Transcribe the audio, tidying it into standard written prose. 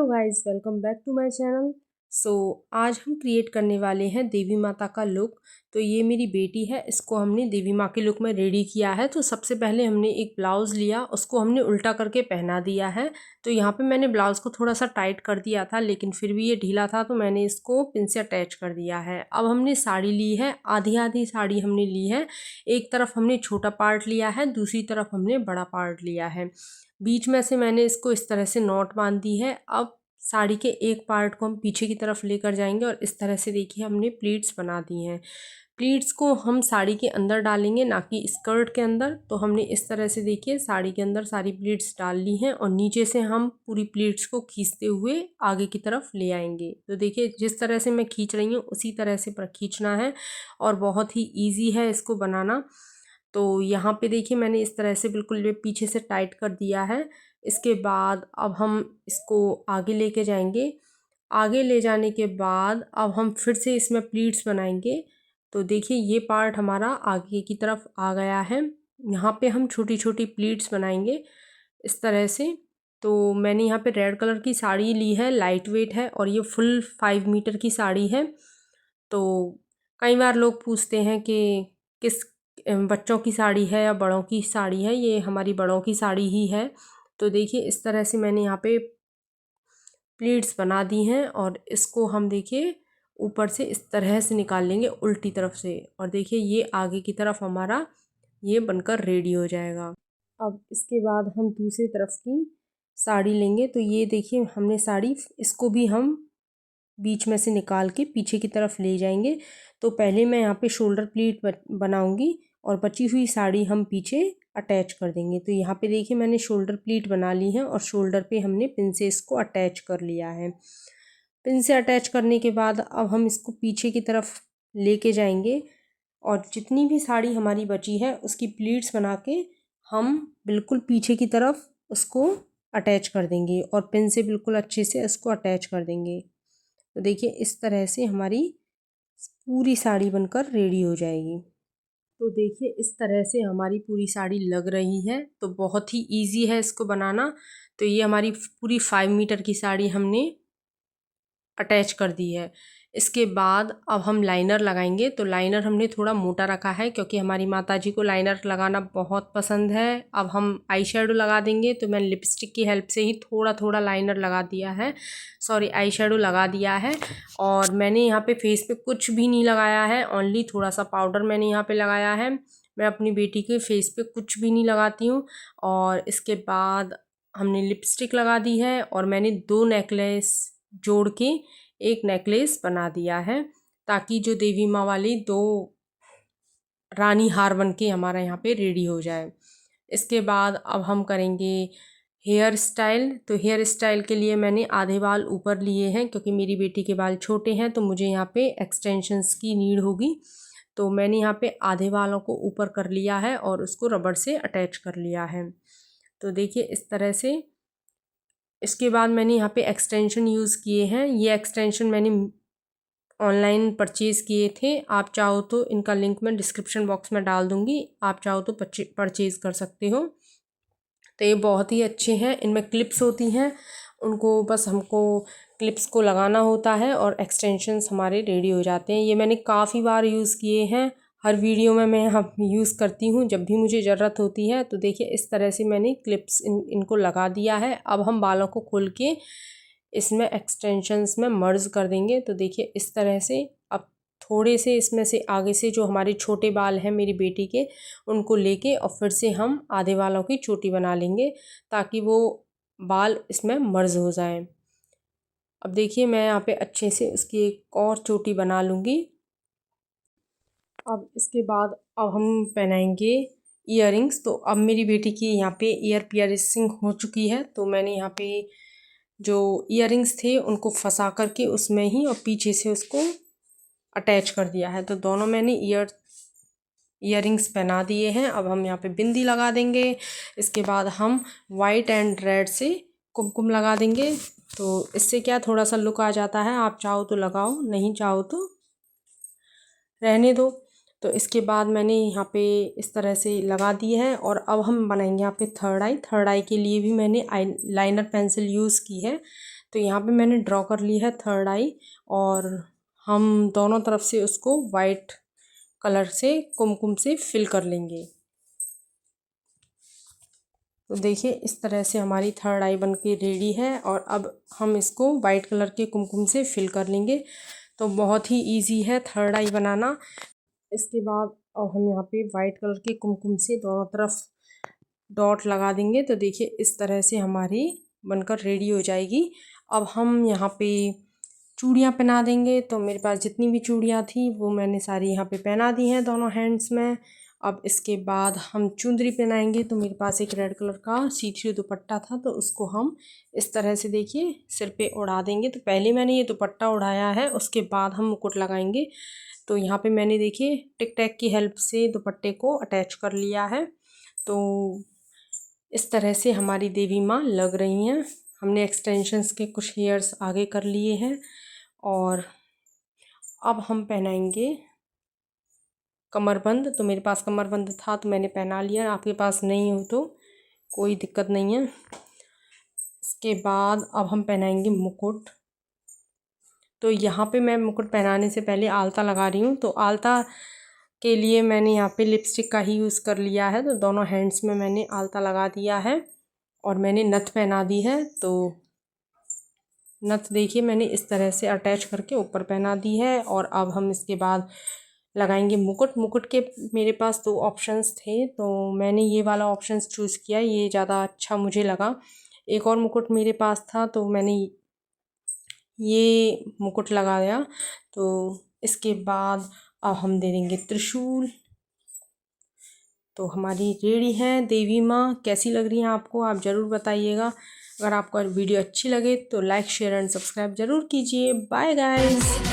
Hello guys, welcome back to my channel. आज हम create करने वाले हैं देवी माता का लुक। तो ये मेरी बेटी है, इसको हमने देवी माँ के लुक में रेडी किया है। तो सबसे पहले हमने एक ब्लाउज़ लिया, उसको हमने उल्टा करके पहना दिया है। तो यहाँ पे मैंने ब्लाउज़ को थोड़ा सा टाइट कर दिया था, लेकिन फिर भी ये ढीला था तो मैंने इसको पिन से अटैच कर दिया है। अब हमने साड़ी ली है, आधी आधी साड़ी हमने ली है। एक तरफ हमने छोटा पार्ट लिया है, दूसरी तरफ हमने बड़ा पार्ट लिया है। बीच में से मैंने इसको इस तरह से नॉट बांध दी है। अब साड़ी के एक पार्ट को हम पीछे की तरफ लेकर जाएंगे और इस तरह से देखिए हमने प्लीट्स बना दी हैं। प्लीट्स को हम साड़ी के अंदर डालेंगे, ना कि स्कर्ट के अंदर। तो हमने इस तरह से देखिए साड़ी के अंदर सारी प्लीट्स डाल ली हैं और नीचे से हम पूरी प्लीट्स को खींचते हुए आगे की तरफ ले आएंगे। तो देखिए जिस तरह से मैं खींच रही हूँ उसी तरह से खींचना है और बहुत ही ईजी है इसको बनाना। तो यहाँ पे देखिए मैंने इस तरह से बिल्कुल ये पीछे से टाइट कर दिया है। इसके बाद अब हम इसको आगे लेके जाएंगे। आगे ले जाने के बाद अब हम फिर से इसमें प्लीट्स बनाएंगे। तो देखिए ये पार्ट हमारा आगे की तरफ आ गया है। यहाँ पे हम छोटी छोटी प्लीट्स बनाएंगे इस तरह से। तो मैंने यहाँ पे रेड कलर की साड़ी ली है, लाइट वेट है और ये फुल 5 मीटर की साड़ी है। तो कई बार लोग पूछते हैं कि किस बच्चों की साड़ी है या बड़ों की साड़ी है। ये हमारी बड़ों की साड़ी ही है। तो देखिए इस तरह से मैंने यहाँ पे प्लीट्स बना दी हैं और इसको हम देखिए ऊपर से इस तरह से निकाल लेंगे उल्टी तरफ से। और देखिए ये आगे की तरफ हमारा ये बनकर रेडी हो जाएगा। अब इसके बाद हम दूसरी तरफ की साड़ी लेंगे। तो ये देखिए हमने साड़ी, इसको भी हम बीच में से निकाल के पीछे की तरफ ले जाएंगे। तो पहले मैं यहाँ पे शोल्डर प्लीट बनाऊंगी और बची हुई साड़ी हम पीछे अटैच कर देंगे। तो यहाँ पे देखिए मैंने शोल्डर प्लीट बना ली है और शोल्डर पे हमने पिन से इसको अटैच कर लिया है। पिन से अटैच करने के बाद अब हम इसको पीछे की तरफ लेके जाएंगे और जितनी भी साड़ी हमारी बची है उसकी प्लीट्स बना के हम बिल्कुल पीछे की तरफ उसको अटैच कर देंगे और पिन से बिल्कुल अच्छे से इसको अटैच कर देंगे। तो देखिए इस तरह से हमारी पूरी साड़ी बनकर रेडी हो जाएगी। तो देखिए इस तरह से हमारी पूरी साड़ी लग रही है। तो बहुत ही इजी है इसको बनाना। तो ये हमारी पूरी 5 मीटर की साड़ी हमने अटैच कर दी है। इसके बाद अब हम लाइनर लगाएंगे। तो लाइनर हमने थोड़ा मोटा रखा है क्योंकि हमारी माता जी को लाइनर लगाना बहुत पसंद है। अब हम आई शेडो लगा देंगे। तो मैंने लिपस्टिक की हेल्प से ही थोड़ा थोड़ा लाइनर लगा दिया है, सॉरी आई शेडो लगा दिया है। और मैंने यहाँ पे फेस पे कुछ भी नहीं लगाया है, ओनली थोड़ा सा पाउडर मैंने यहाँ पे लगाया है। मैं अपनी बेटी के फेस पे कुछ भी नहीं लगाती हूँ। और इसके बाद हमने लिपस्टिक लगा दी है और मैंने 2 नेकलेस जोड़ के एक नेकलेस बना दिया है, ताकि जो देवी माँ वाली 2 रानी हार बन के हमारा यहाँ पे रेडी हो जाए। इसके बाद अब हम करेंगे हेयर स्टाइल। तो हेयर स्टाइल के लिए मैंने आधे बाल ऊपर लिए हैं क्योंकि मेरी बेटी के बाल छोटे हैं तो मुझे यहाँ पे एक्सटेंशंस की नीड होगी। तो मैंने यहाँ पे आधे बालों को ऊपर कर लिया है और उसको रबड़ से अटैच कर लिया है। तो देखिए इस तरह से। इसके बाद मैंने यहाँ पे एक्सटेंशन यूज़ किए हैं। ये एक्सटेंशन मैंने ऑनलाइन परचेज़ किए थे। आप चाहो तो इनका लिंक मैं डिस्क्रिप्शन बॉक्स में डाल दूँगी, आप चाहो तो परचेज़ कर सकते हो। तो ये बहुत ही अच्छे हैं। इनमें क्लिप्स होती हैं, उनको बस हमको क्लिप्स को लगाना होता है और एक्सटेंशंस हमारे रेडी हो जाते हैं। ये मैंने काफ़ी बार यूज़ किए हैं, हर वीडियो में मैं यूज़ करती हूँ जब भी मुझे ज़रूरत होती है। तो देखिए इस तरह से मैंने क्लिप्स इनको लगा दिया है। अब हम बालों को खोल के इसमें एक्सटेंशंस में मर्ज कर देंगे। तो देखिए इस तरह से। अब थोड़े से इसमें से आगे से जो हमारे छोटे बाल हैं मेरी बेटी के, उनको लेके और फिर से हम आधे बालों की चोटी बना लेंगे ताकि वो बाल इसमें मर्ज हो जाएं। अब देखिए मैं यहाँ पे अच्छे से उसकी एक और चोटी बना लूँगी। अब इसके बाद अब हम पहनाएंगे ईयरिंग्स। तो अब मेरी बेटी की यहाँ पे ईयर पियर्सिंग हो चुकी है। तो मैंने यहाँ पे जो ईयरिंग्स थे उनको फंसा करके उसमें ही और पीछे से उसको अटैच कर दिया है। तो दोनों मैंने ईयरिंग्स पहना दिए हैं। अब हम यहाँ पे बिंदी लगा देंगे। इसके बाद हम वाइट एंड रेड से कुमकुम लगा देंगे। तो इससे क्या थोड़ा सा लुक आ जाता है। आप चाहो तो लगाओ, नहीं चाहो तो रहने दो। तो इसके बाद मैंने यहाँ पे इस तरह से लगा दी है। और अब हम बनाएंगे यहाँ पे थर्ड आई के लिए भी मैंने आई लाइनर पेंसिल यूज़ की है। तो यहाँ पे मैंने ड्रॉ कर ली है थर्ड आई, और हम दोनों तरफ से उसको वाइट कलर से कुमकुम से फिल कर लेंगे। तो देखिए इस तरह से हमारी थर्ड आई बन के रेडी है, और अब हम इसको वाइट कलर के कुमकुम से फिल कर लेंगे। तो बहुत ही इजी है थर्ड आई बनाना। इसके बाद अब हम यहाँ पे वाइट कलर के कुमकुम से दोनों तरफ डॉट लगा देंगे। तो देखिए इस तरह से हमारी बनकर रेडी हो जाएगी। अब हम यहाँ पे चूड़ियाँ पहना देंगे। तो मेरे पास जितनी भी चूड़ियाँ थी वो मैंने सारी यहाँ पे पहना दी हैं दोनों हैंड्स में। अब इसके बाद हम चुंदरी पहनाएंगे। तो मेरे पास एक रेड कलर का सी थ्री दुपट्टा था, तो उसको हम इस तरह से देखिए सिर पे उड़ा देंगे। तो पहले मैंने ये दुपट्टा उड़ाया है, उसके बाद हम मुकुट लगाएंगे। तो यहाँ पे मैंने देखिए टिक टैक की हेल्प से दुपट्टे को अटैच कर लिया है। तो इस तरह से हमारी देवी माँ लग रही हैं। हमने एक्सटेंशंस के कुछ हेयर्स आगे कर लिए हैं, और अब हम पहनाएंगे कमरबंद। तो मेरे पास कमरबंद था तो मैंने पहना लिया, आपके पास नहीं हो तो कोई दिक्कत नहीं है। इसके बाद अब हम पहनाएंगे मुकुट। तो यहाँ पे मैं मुकुट पहनाने से पहले आलता लगा रही हूँ। तो आलता के लिए मैंने यहाँ पे लिपस्टिक का ही यूज़ कर लिया है। तो दोनों हैंड्स में मैंने आलता लगा दिया है, और मैंने नथ पहना दी है। तो नथ देखिए मैंने इस तरह से अटैच करके ऊपर पहना दी है। और अब हम इसके बाद लगाएंगे मुकुट। मुकुट के मेरे पास दो ऑप्शंस थे, तो मैंने ये वाला ऑप्शंस चूज़ किया, ये ज़्यादा अच्छा मुझे लगा। एक और मुकुट मेरे पास था तो मैंने ये मुकुट लगाया। तो इसके बाद अब हम दे देंगे त्रिशूल। तो हमारी रेडी है देवी माँ। कैसी लग रही है आपको, आप ज़रूर बताइएगा। अगर आपको वीडियो अच्छी लगे तो लाइक शेयर एंड सब्सक्राइब ज़रूर कीजिए। Bye guys.